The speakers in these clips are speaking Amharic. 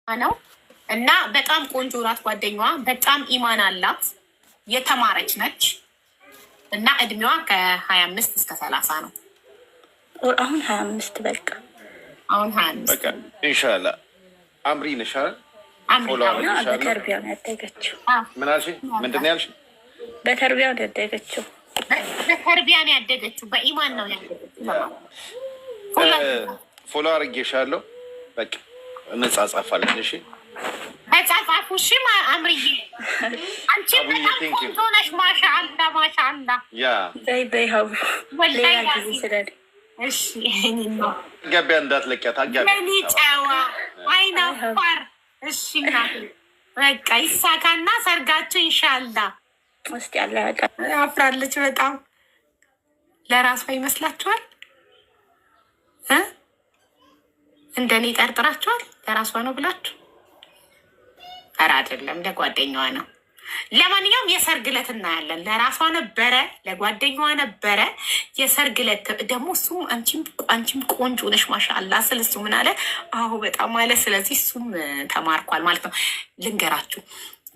ነው እና በጣም ቆንጆ ናት። ጓደኛዋ በጣም ኢማን አላት፣ የተማረች ነች እና እድሜዋ ከ25 እስከ 30 ነው። አሁን 25 በቃ አሁን 25 ኢንሻላ። አምሪ ነሻል በተርቢያ ነው ያደገችው። ምን አልሽኝ? ምንድን ነው ያልሽኝ? በተርቢያ ነው ያደገችው። በተርቢያ ነው ያደገችው። በኢማን ነው ያደገችው። ፎሎ አድርጌሻለሁ። በቃ እንጻጻፋለን። እሺ ተጻጻፉ። እሺ አምሪዬ፣ አንቺ በጣም ቆንጆ ነሽ። ማሻአላ ማሻአላ። ያ በይ ሀቡ ሌላ ጊዜ ስለል እሺ። ነው ገቢያ እንዳትለቂያት። አጋቢ ጨዋ አይናፋር። እሺ በቃ ይሳካና ሰርጋችሁ ኢንሻአላ። እስቲ ያለ ያውቃል። አፍራለች በጣም። ለራሷ ይመስላችኋል? እንደኔ ጠርጥራችኋል? ለራሷ ነው ብላችሁ? ኧረ አይደለም፣ ለጓደኛዋ ነው። ለማንኛውም የሰርግ ዕለት እናያለን። ለራሷ ነበረ፣ ለጓደኛዋ ነበረ። የሰርግ ዕለት ደግሞ እሱም አንቺም ቆንጆ ነሽ ማሻአላ ስል እሱ ምን አለ? አዎ በጣም አለ። ስለዚህ እሱም ተማርኳል ማለት ነው። ልንገራችሁ፣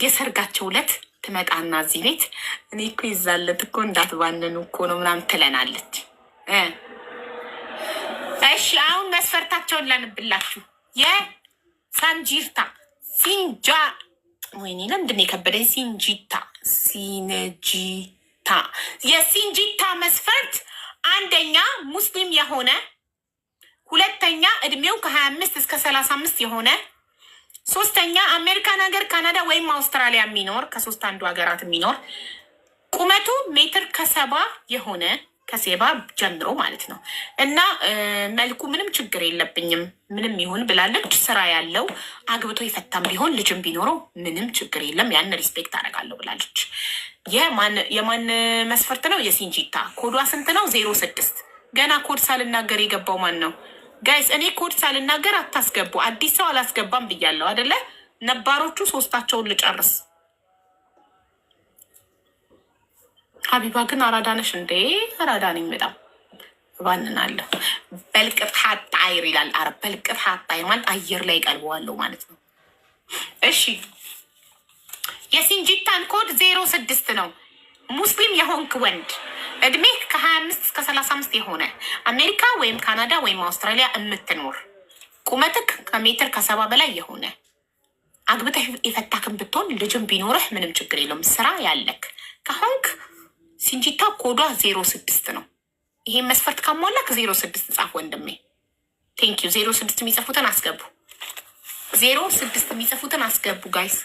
የሰርጋቸው ዕለት ትመጣና እዚህ ቤት እኔ እኮ ይዛለት እኮ እንዳትባንኑ እኮ ነው ምናምን ትለናለች። እሺ አሁን መስፈርታቸውን ላንብላችሁ። የሳንጂርታ ሲንጃ ወይኔ ለምንድን ነው የከበደኝ? ሲንጂታ የሲንጂታ መስፈርት አንደኛ ሙስሊም የሆነ፣ ሁለተኛ እድሜው ከ25 እስከ 35 የሆነ፣ ሶስተኛ አሜሪካን ሀገር፣ ካናዳ ወይም አውስትራሊያ የሚኖር ከሶስት አንዱ ሀገራት የሚኖር፣ ቁመቱ ሜትር ከ70 የሆነ ከሴባ ጀምሮ ማለት ነው። እና መልኩ ምንም ችግር የለብኝም ምንም ይሁን ብላለች። ስራ ያለው አግብቶ የፈታም ቢሆን ልጅም ቢኖረው ምንም ችግር የለም፣ ያን ሪስፔክት አደርጋለሁ ብላለች። የማን መስፈርት ነው? የሲንጂታ ኮዷ ስንት ነው? 06 ገና ኮድ ሳልናገር የገባው ማን ነው? ጋይስ እኔ ኮድ ሳልናገር አታስገቡ። አዲስ ሰው አላስገባም ብያለሁ አደለ? ነባሮቹ ሶስታቸውን ልጨርስ። ሀቢባ ግን አራዳነሽ እንዴ? አራዳ ነኝ በጣም እባንናለሁ። በልቅት ሀጣይር ይላል። አረ በልቅት ሀጣይር ማለት አየር ላይ ቀልበዋለሁ ማለት ነው። እሺ የሲንጂታን ኮድ 06 ነው። ሙስሊም የሆንክ ወንድ እድሜ ከ25 እስከ 35 የሆነ አሜሪካ ወይም ካናዳ ወይም አውስትራሊያ የምትኖር ቁመትክ ከሜትር ከ70 በላይ የሆነ አግብተህ የፈታክን ብትሆን ልጅም ቢኖርህ ምንም ችግር የለውም። ስራ ያለክ ከሆንክ ሲንጂታ ኮዷ 06 ነው። ይሄን መስፈርት ካሟላክ 06 ጻፍ ወንድሜ። ቴንክ ዩ። 06 የሚጽፉትን አስገቡ። 06 የሚጽፉትን አስገቡ ጋይስ።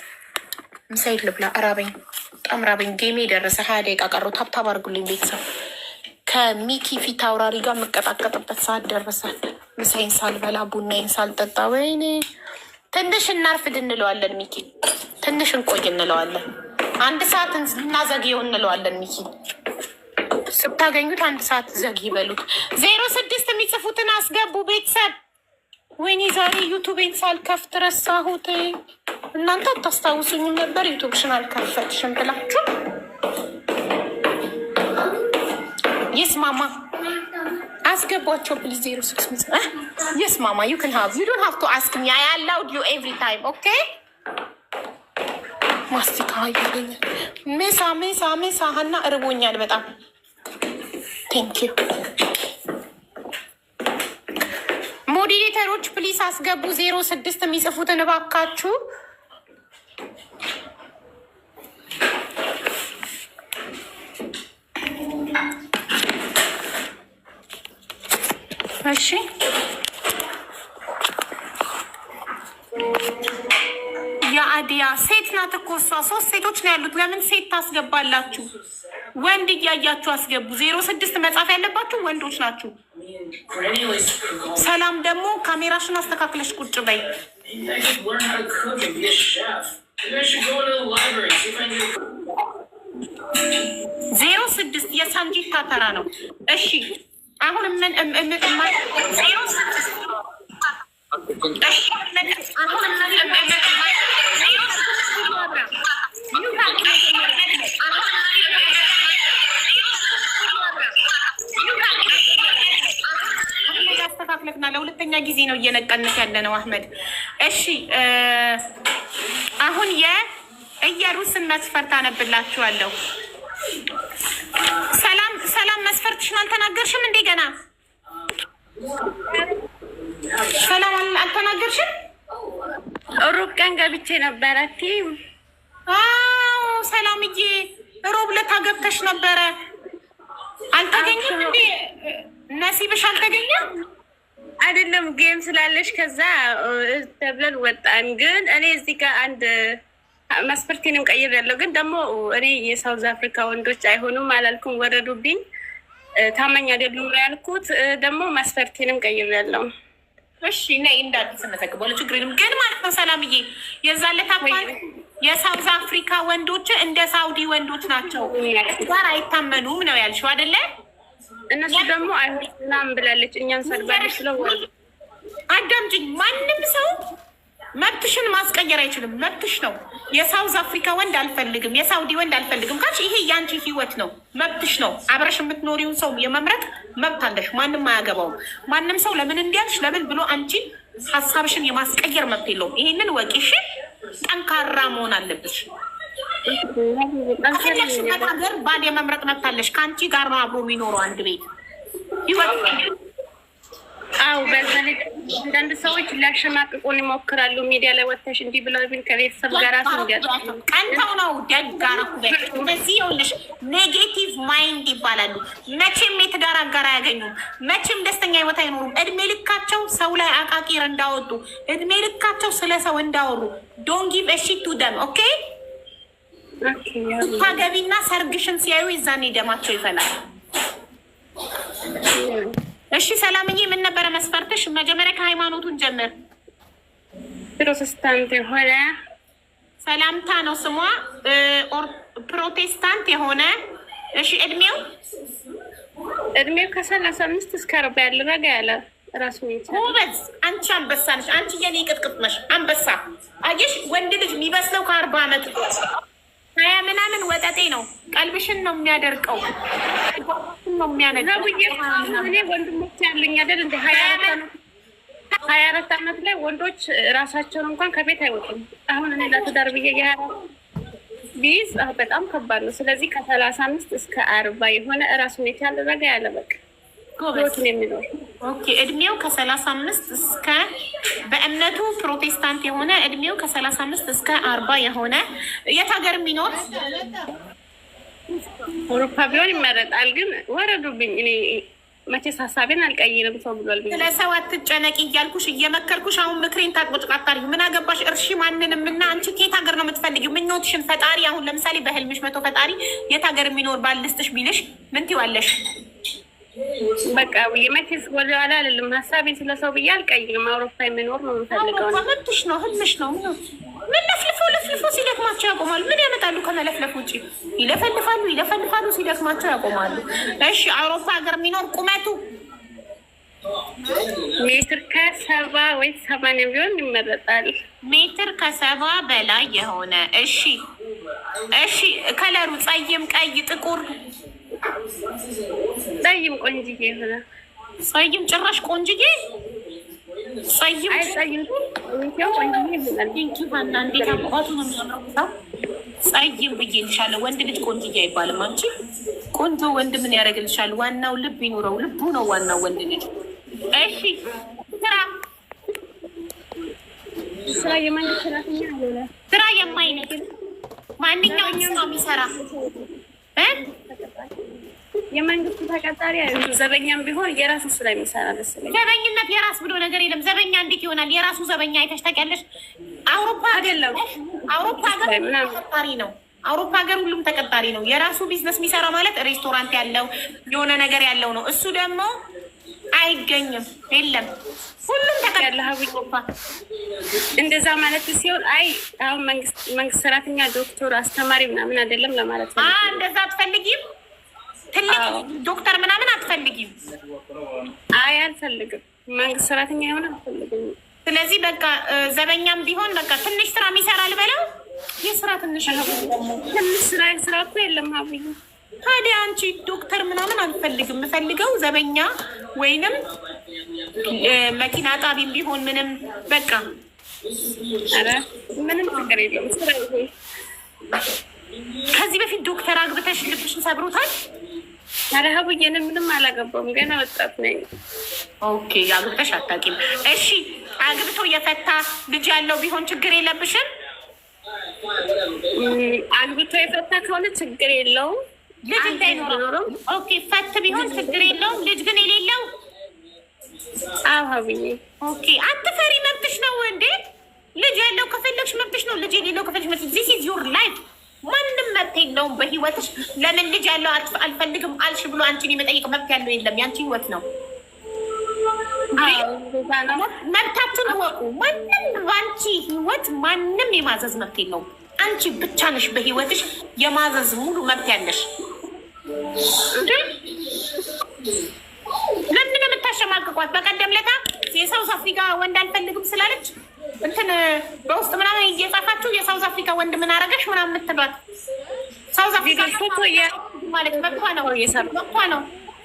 ምሳይል ልብላ፣ እራበኝ፣ በጣም እራበኝ። ጌሜ ደረሰ። 20 ደቂቃ ቀረው። ታብታብ አድርጉልኝ ቤተሰብ። ከሚኪ ፊት አውራሪ ጋር የምቀጣቀጥበት ሰዓት ደረሰ። ምሳይን ሳልበላ ቡናይን ሳልጠጣ፣ ወይኔ ትንሽ እናርፍድ እንለዋለን። ሚኪ ትንሽ እንቆይ እንለዋለን። 1 ሰዓት እናዘግየው እንለዋለን። ሚኪ ስታገኙት 1 ሰዓት ዘግ ይበሉት። 06 የሚጽፉትን አስገቡ ቤተሰብ። ወይኔ ዛሬ ዩቱቤን ሳልከፍት ረሳሁት። እናንተ አታስታውሱኝም ነበር ዩቱብሽን አልከፈትሽም ብላችሁ። የስ ማማ አስገቧቸው ፕሊዝ። 06 የስ ማማ ዩ ካን ሃቭ ዩ ዶንት ሃቭ ቱ አስክ ሚ አይ አላውድ ዩ ኤቭሪ ታይም ኦኬ። ማስቲካ ይገኛል። ሜሳ ሀና እርቦኛል በጣም ቴንክ ዩ። ሞዲሬተሮች ፕሊስ አስገቡ 06 የሚጽፉትን እባካችሁ። እሺ የአዲያ ሴት ናት እኮ እሷ። 3 ሴቶች ነው ያሉት። ለምን ሴት ታስገባላችሁ? ወንድ እያያችሁ አስገቡ። 06 መጻፍ ያለባችሁ ወንዶች ናችሁ። ሰላም ደግሞ ካሜራሽን አስተካክለሽ ቁጭ በይ። 06 የሳንጂታ ተራ ነው። እሺ አሁን ምን 06 ለሁለተኛ ጊዜ ነው እየነቀንስ ያለ ነው አህመድ። እሺ አሁን የኢየሩስን መስፈርት አነብላችኋለሁ። ሰላም መስፈርትሽን አልተናገርሽም እንዴ? ገና ሰላም አልተናገርሽም? ሩብ ቀን ገብቼ ነበረ። ሰላምዬ ሮብ ዕለት ገብተሽ ነበረ። አልተገኘም እንዴ? ነሲብሽ አልተገኘም? አይደለም ጌም ስላለሽ ከዛ ተብለን ወጣን። ግን እኔ እዚህ ጋር አንድ መስፈርቴንም ቀይር ያለው ግን ደግሞ እኔ የሳውዝ አፍሪካ ወንዶች አይሆኑም አላልኩም፣ ወረዱብኝ። ታማኝ አይደሉም ያልኩት ደግሞ መስፈርቴንም ቀይር ያለው። እሺ ነይ እንዳዲስ መዘግበው ችግር የለም። ግን ማለት ነው ሰላምዬ የዛለት አባል የሳውዝ አፍሪካ ወንዶች እንደ ሳውዲ ወንዶች ናቸው፣ ጋር አይታመኑም ነው ያልሽው አይደለ? እነሱ ደግሞ አይሆንም ብላለች። እኛን ሰድባለች ስለው አዳምጪኝ። ማንም ሰው መብትሽን ማስቀየር አይችልም። መብትሽ ነው። የሳውዝ አፍሪካ ወንድ አልፈልግም፣ የሳውዲ ወንድ አልፈልግም ካልሽ ይሄ ያንቺ ህይወት ነው፣ መብትሽ ነው። አብረሽ የምትኖሪውን ሰው የመምረጥ መብት አለሽ። ማንም አያገባውም። ማንም ሰው ለምን እንዲያልሽ ለምን ብሎ አንቺ ሀሳብሽን የማስቀየር መብት የለውም። ይሄንን ወቂሽ። ጠንካራ መሆን አለብሽ። ከፈለግሽበት ሀገር ባል የመምረጥ መብት አለሽ። ከአንቺ ጋር ነው አብሮ የሚኖረው አንድ ቤት ህይወት። አዎ በዛ ላይ አንዳንድ ሰዎች ሊያሸማቅቁን ይሞክራሉ። ሚዲያ ላይ ወጥተሽ እንዲህ ብለው ቢል ከቤተሰብ ጋር ቀንተው ነው ደጋረኩ። እንደዚህ ይኸውልሽ ኔጌቲቭ ማይንድ ይባላሉ። መቼም የትዳር አጋር አያገኙም። መቼም ደስተኛ ህይወት አይኖሩም። እድሜ ልካቸው ሰው ላይ አቃቂር እንዳወጡ፣ እድሜ ልካቸው ስለ ሰው እንዳወሩ። ዶንት ጊቭ ኤ ሺት ቱ ደም ኦኬ። ስታገቢና ሰርግሽን ሲያዩ ይዛኔ ደማቸው ይፈላል። እሺ ሰላምዬ ምን ነበረ መስፈርትሽ? መጀመሪያ ከሃይማኖቱን ጀምር። ፕሮቴስታንት የሆነ ሰላምታ ነው ስሟ። ፕሮቴስታንት የሆነ እሺ። እድሜው ከ35 እስከ 40 ያለ ረጋ ያለ ራሱ ይቻላል። አንቺ አንበሳ ነሽ። አንቺ የኔ ቅጥቅጥ ነሽ አንበሳ። አየሽ ወንድ ልጅ የሚበስለው ከ40 ዓመት 20 ምናምን ወጠጤ ነው። ቀልብሽን ነው የሚያደርቀው ነው የሚያነገው። እኔ ወንድሞች ያሉኝ አይደል እንደ 24 ዓመት ላይ ወንዶች ራሳቸውን እንኳን ከቤት አይወጡም። አሁን እኔ ለትዳር ብዬ ቢይዝ በጣም ከባድ ነው። ስለዚህ ከ35 እስከ 40 የሆነ ራሱን የቻለ ረጋ ያለ በቃ ህይወቱን የሚኖር ኦኬ። እድሜው ከ35 እስከ በእምነቱ ፕሮቴስታንት የሆነ እድሜው ከ35 እስከ 40 የሆነ የት ሀገር የሚኖር? አውሮፓ ቢሆን ይመረጣል። ግን ወረዱብኝ። እኔ መቼስ ሀሳቤን አልቀይርም። ሰው ብሏል። ስለ ሰው አትጨነቂ እያልኩሽ እየመከርኩሽ አሁን ምክሬን ታጥቦጭቃታል። ምን አገባሽ? እርሺ ማንንም እና አንቺ ከየት ሀገር ነው የምትፈልጊው? ምኞትሽን ፈጣሪ አሁን ለምሳሌ በህልምሽ መቶ ፈጣሪ የት ሀገር የሚኖር ባልስጥሽ ቢልሽ ምን ትይዋለሽ? በቃ የመቼስ ወደኋላ አይደለም። ሀሳቤን ስለሰው ብዬ አልቀይርም። አውሮፓ የሚኖር ነው የምፈልገው። መብትሽ ነው፣ ህልምሽ ነው። ምን ለፍልፎ ሲደክማቸው ያቆማሉ። ምን ያመጣሉ ከመለፍለፍ ውጭ? ይለፈልፋሉ፣ ሲደክማቸው ያቆማሉ። እሺ አውሮፓ ሀገር የሚኖር ቁመቱ ሜትር ከ70 ወይ 80 ቢሆን ይመረጣል። ሜትር ከ70 በላይ የሆነ እሺ። ከለሩ ጸይም፣ ቀይ፣ ጥቁር? ጸይም ቆንጅዬ የሆነ ጸይም፣ ጭራሽ ቆንጅዬ ጸይም እንዴት አባቱ ነው የሚያምረው። ጸይም ብዬልሻለሁ። ወንድ ልጅ ቆንጅዬ አይባልም። አንቺ ቆንጆ ወንድ ምን ያደርግልሻል? ዋናው ልብ ይኑረው። ልቡ ነው ዋናው ወንድ ልጅ። እሺ ስራ የማይነት ሰራተኛ አለ። ስራ የማይነት ማንኛውም ነው የሚሰራ የመንግስት ተቀጣሪ ዘበኛም ቢሆን የራሱ ስራ የሚሰራ መሰለኝ። ዘበኝነት የራስ ብሎ ነገር የለም። ዘበኛ እንዴት ይሆናል? የራሱ ዘበኛ አይተሽ ታውቂያለሽ? አውሮፓ አይደለም። አውሮፓ ሀገር ተቀጣሪ ነው። አውሮፓ ሀገር ሁሉም ተቀጣሪ ነው። የራሱ ቢዝነስ የሚሰራ ማለት ሬስቶራንት ያለው የሆነ ነገር ያለው ነው። እሱ ደግሞ አይገኝም። የለም ሁሉም ተቀጣሪ። እንደዛ ማለት ሲሆን አይ አሁን መንግስት ሰራተኛ ዶክተር፣ አስተማሪ ምናምን አይደለም ለማለት ነው። እንደዛ አትፈልጊም? ትልቅ ዶክተር ምናምን አትፈልጊም? አይ አልፈልግም። መንግስት ሰራተኛ የሆነ አልፈልግም። ስለዚህ በቃ ዘበኛም ቢሆን በቃ ትንሽ ስራ የሚሰራ ልበለው። የስራ ትንሽ ስራ እኮ የለም አብይ። ታዲያ አንቺ ዶክተር ምናምን አልፈልግም። የምፈልገው ዘበኛ ወይንም መኪና ጣቢም ቢሆን ምንም በቃ ኧረ ምንም ችግር የለውም። ከዚህ በፊት ዶክተር አግብተሽ ልብሽን ሰብሮታል? ኧረ ሀቡዬን ምንም አላገባውም፣ ገና ወጣት ነኝ። ኦኬ አግብተሽ አታውቂም? እሺ አግብቶ የፈታ ልጅ ያለው ቢሆን ችግር የለብሽም? አግብቶ የፈታ ከሆነ ችግር የለውም። ልጅ እንዳይኖረው ኦኬ። ፈት ቢሆን ችግር የለውም። ልጅ ግን የሌለው አዎ ሀቡዬ። ኦኬ አትፈሪ፣ መብትሽ ነው እንዴ። ልጅ ያለው ከፈለግሽ መብትሽ ነው። ልጅ የሌለው ከፈለግሽ መብትሽ። ዚስ ኢዝ ዩር ላይፍ። ማንም መብት የለውም በህይወትሽ። ለምን ልጅ ያለው አልፈልግም አልሽ ብሎ አንቺን የመጠየቅ መብት ያለው የለም። ያንቺ ህይወት ነው። መብታችሁን እወቁ። ማንም በአንቺ ህይወት ማንም የማዘዝ መብት የለውም። አንቺ ብቻ ነሽ በህይወትሽ የማዘዝ ሙሉ መብት ያለሽ። ለምን የምታሸማቅቋት? በቀደም ለታ የሳውዝ አፍሪካ ወንድ አልፈልግም ስላለች እንትን በውስጥ ምናምን እየጻፋችሁ የሳውዝ አፍሪካ ወንድ ምን አረገሽ ምናምን የምትሏት ሳውዝ አፍሪካ ማለት መብቷ ነው፣ መብቷ ነው።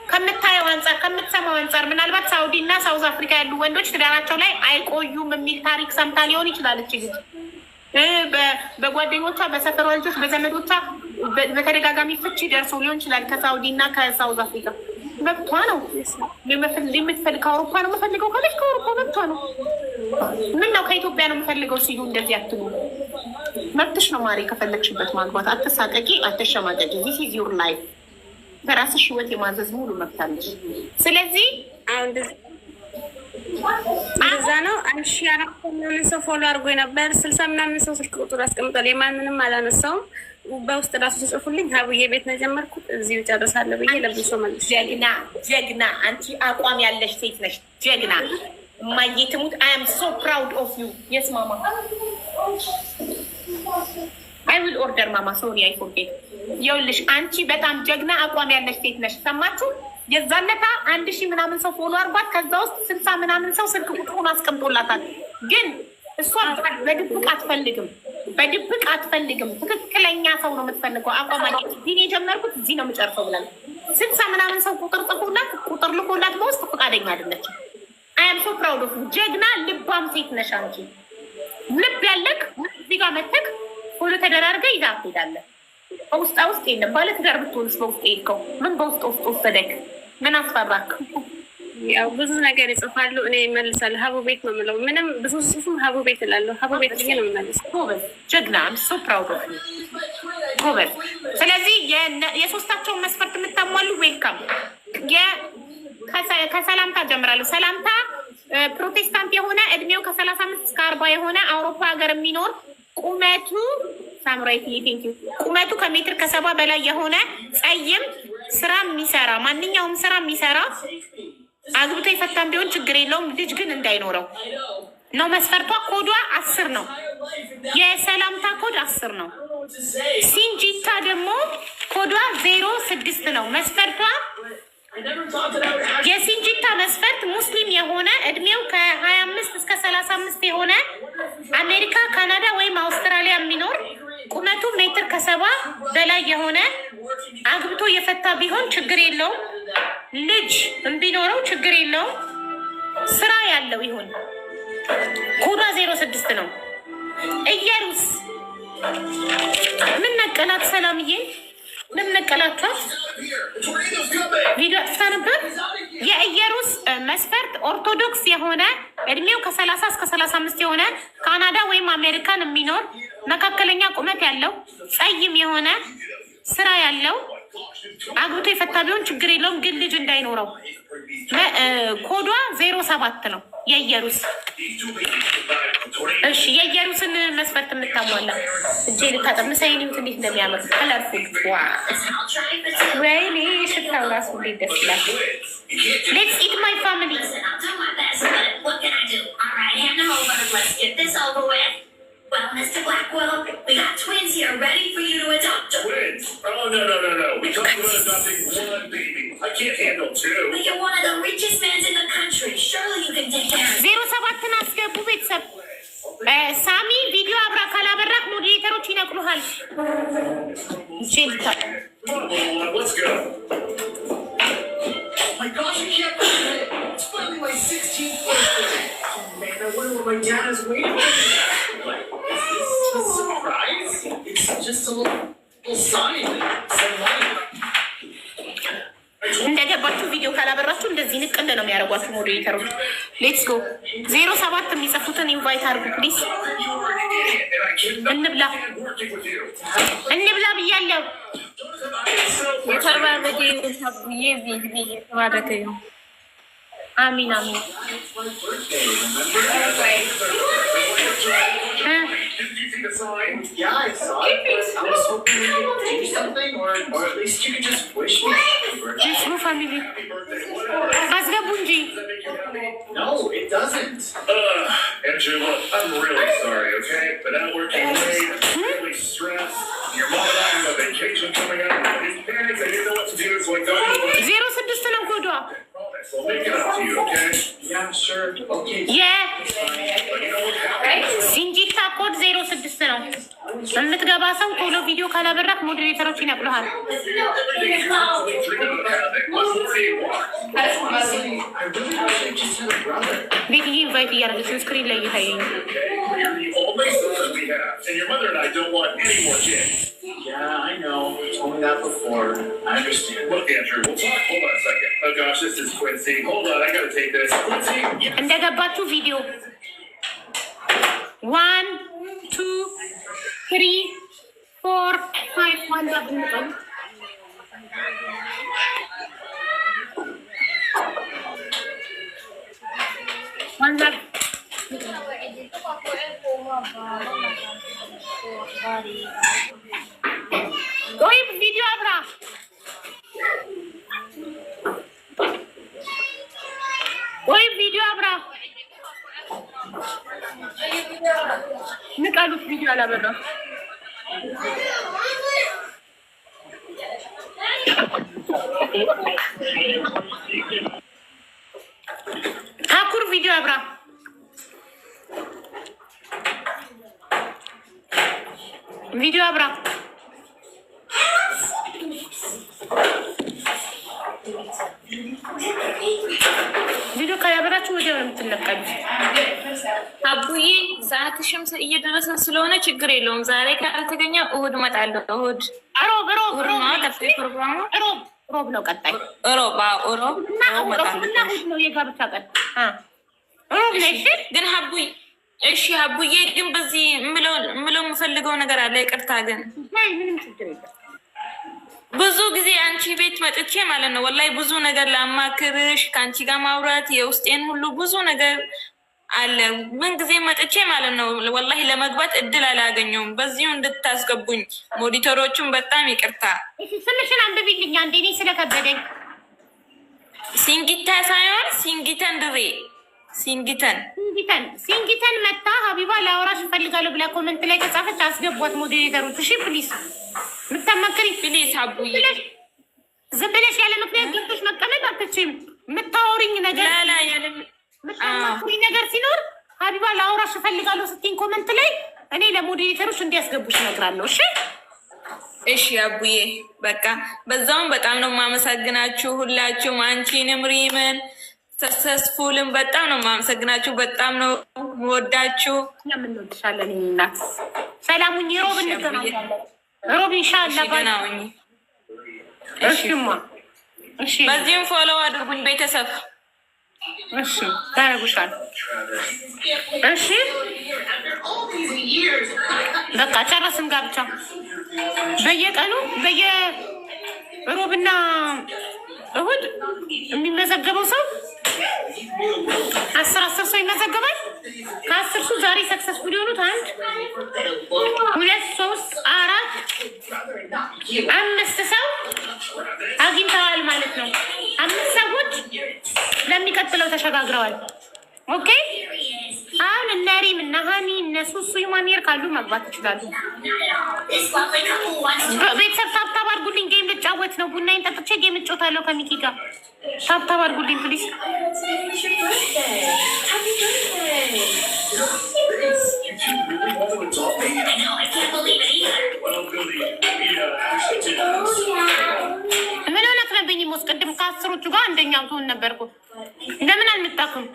ከምታየው አንጻር ከምትሰማው አንጻር ምናልባት ሳውዲ እና ሳውዝ አፍሪካ ያሉ ወንዶች ትዳራቸው ላይ አይቆዩም የሚል ታሪክ ሰምታ ሊሆን ይችላል። እች ልጅ በጓደኞቿ፣ በሰፈሯ ልጆች፣ በዘመዶቿ በተደጋጋሚ ፍቺ ደርሶ ሊሆን ይችላል ከሳውዲ እና ከሳውዝ አፍሪካ። መብቷ ነው። የምትፈልግ ከአውሮፓ ነው የምፈልገው ካለች ከአውሮፓ መብቷ ነው። ምን ነው ከኢትዮጵያ ነው የምፈልገው ሲሉ እንደዚህ አትሉ። መብትሽ ነው ማሪ፣ ከፈለግሽበት ማግባት። አትሳቀቂ፣ አትሸማቀቂ። ዚስ ኢዝ ዩር ላይፍ። በራስሽ ህይወት የማዘዝ ሙሉ መብት አለሽ። ስለዚህ እንደዛ ነው። 1400 ምናምን ሰው ፎሎ አድርጎ ነበር። 60 ምናምን ሰው ስልክ ቁጥር አስቀምጧል። የማንንም አላነሳውም። በውስጥ ራሱ ሲጽፉልኝ ሀቡዬ ቤት ነው የጀመርኩት እዚሁ ጨርሳለሁ ብዬ ለብሶ መልስ። ጀግና ጀግና፣ አንቺ አቋም ያለሽ ሴት ነሽ። ጀግና እማዬ ትሙት። አይ አም ሶ ፕራውድ ኦፍ ዩ። የስ ማማ አይ ዊል ኦርደር ማማ ሶሪ አይ ፎርጌት። ይኸውልሽ አንቺ በጣም ጀግና አቋም ያለሽ ሴት ነሽ። ሰማችሁ? የዛለታ 1000 ምናምን ሰው ፎሎ አርጓት፣ ከዛ ውስጥ 60 ምናምን ሰው ስልክ ቁጥሩን አስቀምጦላታል። ግን እሷ በድብቅ አትፈልግም፣ በድብቅ አትፈልግም። ትክክለኛ ሰው ነው የምትፈልገው። አቋም አለች። ዲን የጀመርኩት እዚህ ነው የምጨርሰው ብላል። 60 ምናምን ሰው ቁጥር ጽፎላት፣ ቁጥር ልኮላት በውስጥ ፈቃደኛ አይደለችም። አይ አም ሶ ፕራውድ ኦፍ ጀግና ልባም ሴት ነሽ አንቺ። ልብ ያለክ እዚህ ጋር መተክ ፎሎ ተደራርገ ይዛ ትሄዳለህ። በውስጣ ውስጥ የለም። ባለትዳር ብትሆንስ በውስጥ ሄድከው ምን በውስጥ ውስጥ ወሰደክ? ምን አስፈራክ? ያው ብዙ ነገር ይጽፋሉ፣ እኔ እመልሳለሁ። ሀቡ ቤት ነው የምለው። ምንም ብዙ ጽፉም ሀቡ ቤት እላለሁ። ሀቡ ቤት ብዬ ነው የምመልሰው። ጎበዝ ጀግና፣ ሶ ፕራውድ ኦፍ ዩ ጎበዝ። ስለዚህ የሶስታቸውን መስፈርት የምታሟሉ ዌልካም። ከሰላምታ ጀምራለሁ። ሰላምታ ፕሮቴስታንት የሆነ እድሜው ከ35 እስከ 40 የሆነ አውሮፓ ሀገር የሚኖር ቁመቱ ሳምራይት ቴንክ ዩ ቁመቱ ከሜትር ከ70 በላይ የሆነ ጸይም፣ ስራ የሚሰራ ማንኛውም ስራ የሚሰራ አግብቶ የፈታም ቢሆን ችግር የለውም። ልጅ ግን እንዳይኖረው ነው መስፈርቷ። ኮዷ 10 ነው። የሰላምታ ኮድ 10 ነው። ሲንጂታ ደግሞ ኮዷ 06 ነው መስፈርቷ። የሲንጂታ መስፈርት ሙስሊም የሆነ እድሜው ከ25 እስከ 35 የሆነ አሜሪካ፣ ካናዳ ወይም አውስትራሊያ የሚኖር ቁመቱ ሜትር ከ70 በላይ የሆነ አግብቶ የፈታ ቢሆን ችግር የለውም። ልጅ ቢኖረው ችግር የለውም። ስራ ያለው ይሁን። ኮዷ 06 ነው። እየሩስ ምን ነቀላት? ሰላምዬ ምን ነቀላቷት? ቪዲዮ አጥፍታ ነበር። የኢየሩስ መስፈርት ኦርቶዶክስ የሆነ እድሜው ከ30 እስከ 35 የሆነ ካናዳ ወይም አሜሪካን የሚኖር መካከለኛ ቁመት ያለው ጸይም የሆነ ስራ ያለው አግብቶ የፈታ ቢሆን ችግር የለውም፣ ግን ልጅ እንዳይኖረው። ኮዷ 07 ነው የኢየሩስ። እሺ የኢየሩስን መስፈርት የምታሟላ እጄ ልታጠብ ምሳዬን ይሁት እንዴት እንደሚያምር ከለርፉል። ወይኔ ሽታው ራሱ እንዴት ደስ ይላል። ሌትስ ኢት ማይ ፋሚሊ። Well, Mr. Blackwell, we got twins here ready for you to adopt. Twins? Oh, no. We talked about adopting one baby. I can't handle two. But you're one of the richest men in the country. Surely you can take care of it. 07 አስገቡ ቤተሰብ። ሳሚ ቪዲዮ አብራ ካላበራክ ሞዴሬተሮች ይነቅሉሃል። ጄልታ Let's go. Oh my gosh, I can't believe it. It's finally my 16th birthday. Oh man, I wonder what my dad is waiting for. just a little sign that said money. እንደገባችሁ ቪዲዮ ካላበራችሁ እንደዚህ ንቅል ነው የሚያደርጓችሁ ሞዴሬተሮች። ሌትስ ጎ 07 የሚጽፉትን ኢንቫይት አድርጉ ፕሊዝ። እንብላ ብያለሁ። የተባረከ የተባረከ ነው። አሚን አሚን። Yeah, I saw it. I was hoping you could do something, or at least you could just wish me happy birthday. ጅስሩ ፋሚሊ አስገቡ እንጂ። No, it doesn't. Andrew, look, I'm really sorry, okay? But I'm working late, I'm really stressed. Your mom and I have a vacation coming up. His parents, they didn't know what to do, so I got you. 06 ነው ኮዷ። I'll make it up to you, okay? Yeah, sure. Okay. ሲንጂታ ኮድ 06 ነው። የምትገባ ሰው ቶሎ ቪዲዮ ካላበራክ ሞዴሬተሮች ይነቅሉሃል። ቤትዬ ኢንቫይት እያደረገች ነው። ስክሪን ላይ እየታየኝ ነው። Yeah, I know. You told me that before. I understand. Look, Andrew, we'll talk. Hold on a second. Oh gosh, this is Quincy. Hold on, I gotta take this. Quincy. እንደገባችሁ ቪዲዮ 1 2 3 4 5 1 ዳብልቀን ዋንዛ ወይ ቪዲዮ አብራ ወይ ቪዲዮ አብራ ንቀሉት። ቪዲዮ አላበራ ታኩር ቪዲዮ አብራ ቪዲዮ አብራ ቪዲዮ ካላበራችሁ ወዲያው ነው የምትለቀሉት። አቡዬ ሰዓትሽም እየደረሰ ስለሆነ ችግር የለውም። ዛሬ ካልተገኘ እሑድ እመጣለሁ። እሑድ ሮብ ነው ቀጣይ ነው የጋብቻ ቀን ሮብ ነሽ። ግን ሀቡዬ እሺ ሀቡዬ ግን በዚህ ምለው የምፈልገው ነገር አለ። ይቅርታ ግን ምንም ችግር የለም። ብዙ ጊዜ አንቺ ቤት መጥቼ ማለት ነው ወላሂ ብዙ ነገር ላማክርሽ፣ ከአንቺ ጋር ማውራት የውስጤን ሁሉ ብዙ ነገር አለ። ምን ጊዜ መጥቼ ማለት ነው ወላሂ ለመግባት እድል አላገኘውም። በዚሁ እንድታስገቡኝ ሞዲተሮቹን በጣም ይቅርታ። ስምሽን አንብቢልኝ አንዴ እኔ ስለከበደኝ። ሲንጊታ ሳይሆን ሲንጊተን ድሬ ሲንጊተን መታ ሀቢባ ላወራሽ እፈልጋለሁ ብላ ኮመንት ላይ ከጻፈች አስገቧት ሞዴሬተሮች። እሺ ፕሊስ ምታማክሪ ፕሊስ አቡዬ ዝም ብለሽ ያለ ምክንያት ገብቶሽ መቀመጥ አትችይም። ምታወሪኝ ነገር ምታማክሪኝ ነገር ሲኖር ሀቢባ ላወራሽ እፈልጋለሁ ስትይኝ ኮመንት ላይ እኔ ለሞዴሬተሮች እንዲያስገቡሽ እነግራለሁ። እሺ እሺ አቡዬ በቃ በዛውም በጣም ነው የማመሰግናችሁ ሁላችሁም። አንቺንም ሪምን ሰክሰስፉልም በጣም ነው የማመሰግናችሁ። በጣም ነው የምወዳችሁ። የምንወድሻለን እናት። ሰላሙኝ ሮብ እንገናኛለን። ሮብ ኢንሻአላህ ባናውኝ። እሺማ እሺ በዚህም ፎሎ አድርጉኝ ቤተሰብ። እሺ ታረጉሻል። እሺ በቃ ጨረስን ጋብቻ። በየቀኑ በየሮብና እሑድ የሚመዘገበው ሰው 10 ሰው ይመዘገባል። ከ10 ሰው ዛሬ ሰክሰስፉል የሆኑት 1 2 3 4 5 ሰው አግኝተዋል ማለት ነው። 5 ሰዎች ለሚቀጥለው ተሸጋግረዋል። ኦኬ አሁን እነ ሪም እነ ሀኒ እነ ሱሱ ይማኒር ካሉ መግባት ይችላሉ። ቤተሰብ ታብታብ አድርጉልኝ። ጌም ልጫወት ነው። ቡናዬን ጠጥቼ ጌም እጫወታለሁ ከሚኪ ጋር። ታብታብ አድርጉልኝ ፕሊዝ። ምን ሆነህ ነብኝ? ሞስ ቅድም ከ10ዎቹ ጋር አንደኛው ትሆን ነበርኩ። ለምን አልመጣኩም?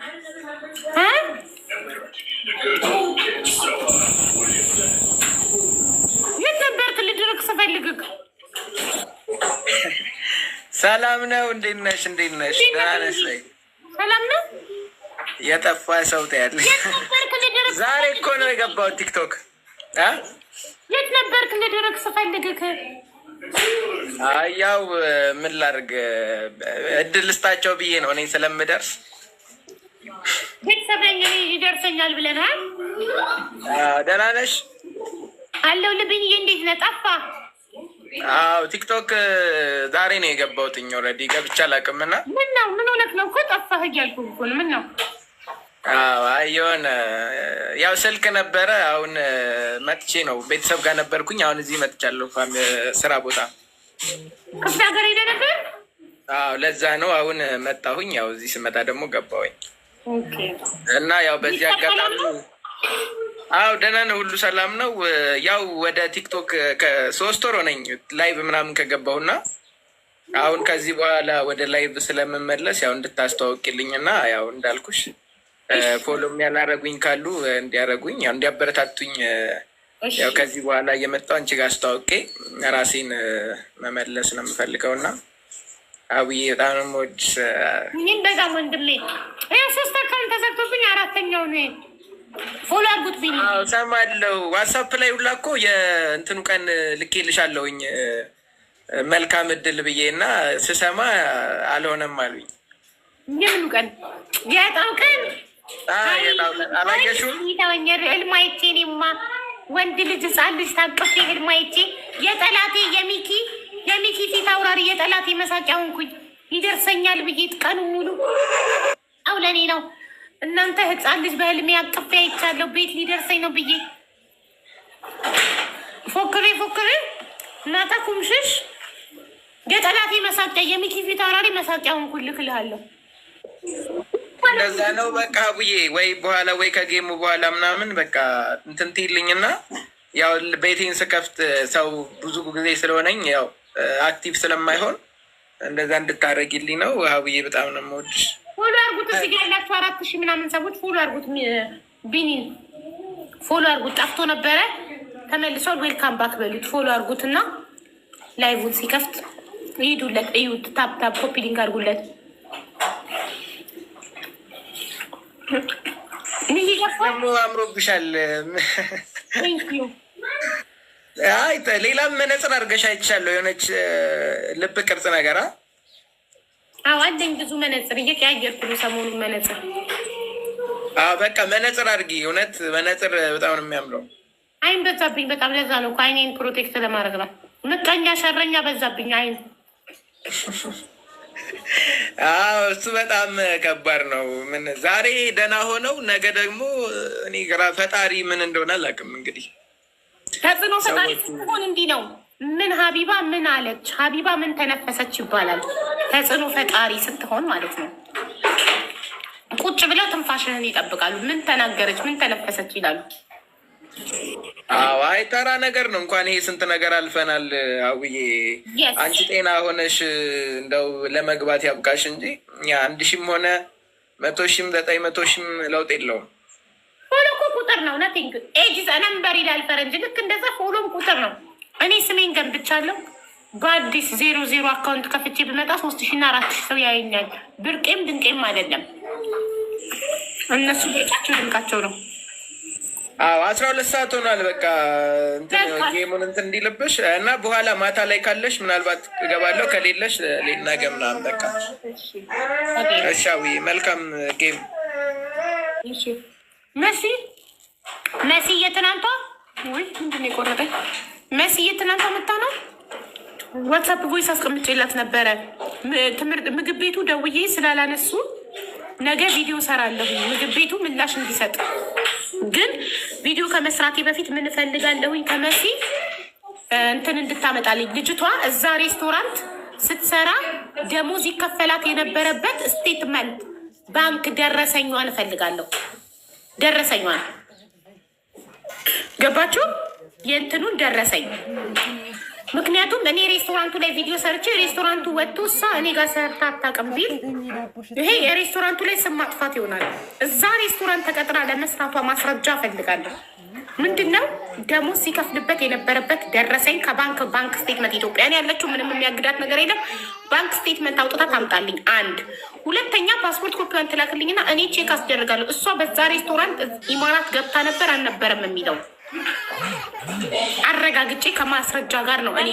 የት ነበርክ? ልድሮ ሰላም ነው። እንዴት ነሽ? እንዴት ነሽ? ደህና ነሽ? ሰላም ነው። የጠፋ ሰው ታያለሽ። ዛሬ እኮ ነው የገባው ቲክቶክ። የት ነበርክ? እንደደረግ ስፈልግህ። ያው ምን ላድርግ እድል ልስጣቸው ብዬ ነው እኔ ስለምደርስ። ቤተሰበኝ ይደርሰኛል ብለናል። ደህና ነሽ? አለው ልብኝ። እንዴት ነህ? ጠፋ። ቲክቶክ ዛሬ ነው የገባሁትኝ። ኦልሬዲ ገብቼ አላውቅምና። ምን ነው ምን ሆነህ ነው እኮ ጠፋህ እያልኩህ እኮ ነው። ምን ነው? የሆነ ያው ስልክ ነበረ። አሁን መጥቼ ነው ቤተሰብ ጋር ነበርኩኝ። አሁን እዚህ መጥቻለሁ ስራ ቦታ። ክፍለ ሀገር ሄደህ ነበር? ለዛ ነው አሁን መጣሁኝ። ያው እዚህ ስመጣ ደግሞ ገባሁኝ እና ያው በዚህ አጋጣሚ ደህና ነው፣ ሁሉ ሰላም ነው። ያው ወደ ቲክቶክ ከ3 ወር ሆነኝ ላይቭ ምናምን ከገባሁና አሁን ከዚህ በኋላ ወደ ላይቭ ስለምመለስ ያው እንድታስተዋውቅልኝ እና ያው እንዳልኩሽ ፎሎም ያላረጉኝ ካሉ እንዲያረጉኝ ያው እንዲያበረታቱኝ ያው ከዚህ በኋላ እየመጣሁ አንቺ ጋር አስተዋውቄ ራሴን መመለስ ነው የምፈልገው እና አብዬ በጣም ነው የምወድሽ። እኔም በጣም ወንድሜ። 3 አካውንት ተዘግቶብኝ 4ኛው ነው። ፎሎ አድርጉት ቢኒ። ሰማለሁ። ዋትሳፕ ላይ ሁላ እኮ የእንትኑ ቀን ልኬልሻለሁኝ መልካም እድል ብዬ እና ስሰማ አልሆነም አሉኝ። የምኑ ቀን? የዕጣው ቀን? የዕጣው ቀን አላየሽውም? ይታወኛል። ህልም አይቼ እኔማ ወንድ ልጅ ህፃን ልጅ ታቅፌ ህልም አይቼ የጠላቴ የሚኪ ፊት አውራሪ የጠላቴ መሳቂያ ሆንኩኝ። ይደርሰኛል ብዬ ቀኑ ሙሉ ለእኔ ነው። እናንተ ህፃን ልጅ በህልሜ አቅፌ አይቻለሁ። ቤት ሊደርሰኝ ነው ብዬ ፎክሬ እናታ ኩምሽሽ የጠላቴ መሳቂያ የሚኪ ፊት አውራሪ መሳቂያ ሆንኩኝ። ልክልሃለሁ። እንደዛ ነው በቃ ብዬ ወይ በኋላ ወይ ከጌሙ በኋላ ምናምን በቃ እንትን ትይልኝና ያው ቤቴን ስከፍት ሰው ብዙ ጊዜ ስለሆነኝ ያው አክቲቭ ስለማይሆን እንደዛ እንድታረጊልኝ ነው። ብዬ በጣም ነው የምወድሽ። ፎሎ አርጉት። እዚህ ጋር ያላችሁ 4000 ምናምን ሰዎች ፎሎ አርጉት። ቢኒ ፎሎ አርጉት። ጠፍቶ ነበረ ተመልሷል። ዌልካም ባክ በሉት። ፎሎ አርጉት እና ላይቭን ሲከፍት ይሄዱለት፣ እዩት። ታፕ ኮፒ ሊንክ አርጉለት። ደግሞ አምሮብሻል። ሌላም መነጽር አድርገሽ አይቻለሁ። የሆነች ልብ ቅርጽ ነገር አለኝ። ብዙ መነጽር እየቀያየርኩ ነው ሰሞኑን መነጽር። በቃ መነጽር አድርጊ። እውነት መነጽር በጣም ነው የሚያምረው። አይን በዛብኝ በጣም። ለዛ ነው አይኔን ፕሮቴክት ለማድረግ ነው። ምቀኛ ሸረኛ በዛብኝ አይን። እሱ በጣም ከባድ ነው። ምን ዛሬ ደህና ሆነው ነገ ደግሞ እኔ ግራ ፈጣሪ ምን እንደሆነ አላውቅም። እንግዲህ ተጽዕኖ ፈጣሪ ስትሆን እንዲህ ነው። ምን ሀቢባ ምን አለች፣ ሀቢባ ምን ተነፈሰች ይባላል። ተጽዕኖ ፈጣሪ ስትሆን ማለት ነው። ቁጭ ብለው ትንፋሽንን ይጠብቃሉ። ምን ተናገረች፣ ምን ተነፈሰች ይላሉ። አይ ተራ ነገር ነው። እንኳን ይሄ ስንት ነገር አልፈናል። አውዬ አንቺ ጤና ሆነሽ እንደው ለመግባት ያብቃሽ እንጂ 1000ም ሆነ 100ሺም 900ሺም ለውጥ የለውም። ፎሎ እኮ ቁጥር ነው። ነቲንግ ኤጅ ነምበር ይላል ፈረንጅ። ልክ እንደዛ ፎሎም ቁጥር ነው። እኔ ስሜን ገንብቻለሁ። በአዲስ 00 አካውንት ከፍቼ ብመጣ 3000 እና 4000 ሰው ያየኛል። ብርቄም ድንቄም አይደለም። እነሱ ብርቃቸው ድንቃቸው ነው። 12 ሰዓት ሆኗል። በቃ ጌሙን እንትን እንዲልብሽ እና በኋላ ማታ ላይ ካለሽ ምናልባት እገባለሁ፣ ከሌለሽ ነገ ምናምን በቃ እሻዊ መልካም ጌም። መሲ የትናንቷ ወይ ምንድን የቆረጠኝ መሲ የትናንቷ መታ ነው። ዋትሳፕ ቮይስ አስቀምጬላት ነበረ። ምግብ ቤቱ ደውዬ ስላላነሱ ነገ ቪዲዮ ሰራለሁ ምግብ ቤቱ ምላሽ እንዲሰጥ። ግን ቪዲዮ ከመስራቴ በፊት ምን እፈልጋለሁኝ ከመሲ እንትን እንድታመጣልኝ። ልጅቷ እዛ ሬስቶራንት ስትሰራ ደሞዝ ይከፈላት የነበረበት ስቴትመንት ባንክ ደረሰኛዋን እፈልጋለሁ። ደረሰኛዋን ገባችሁ? የእንትኑን ደረሰኝ። ምክንያቱም እኔ ሬስቶራንቱ ላይ ቪዲዮ ሰርቼ ሬስቶራንቱ ወጥቶ እሷ እኔ ጋር ሰርታ አታውቅም ቢል ይሄ የሬስቶራንቱ ላይ ስም ማጥፋት ይሆናል። እዛ ሬስቶራንት ተቀጥራ ለመስራቷ ማስረጃ እፈልጋለሁ። ምንድነው ደሞዝ ሲከፍልበት የነበረበት ደረሰኝ ከባንክ ስቴትመንት ኢትዮጵያ ነው ያለችው። ምንም የሚያግዳት ነገር የለም። ባንክ ስቴትመንት አውጥታ ታምጣልኝ። አንድ ሁለተኛ ፓስፖርት ኮፒዋን ትላክልኝና እኔ ቼክ አስደርጋለሁ። እሷ በዛ ሬስቶራንት ኢማራት ገብታ ነበር አልነበረም የሚለው አረጋግጬ ከማስረጃ ጋር ነው እኔ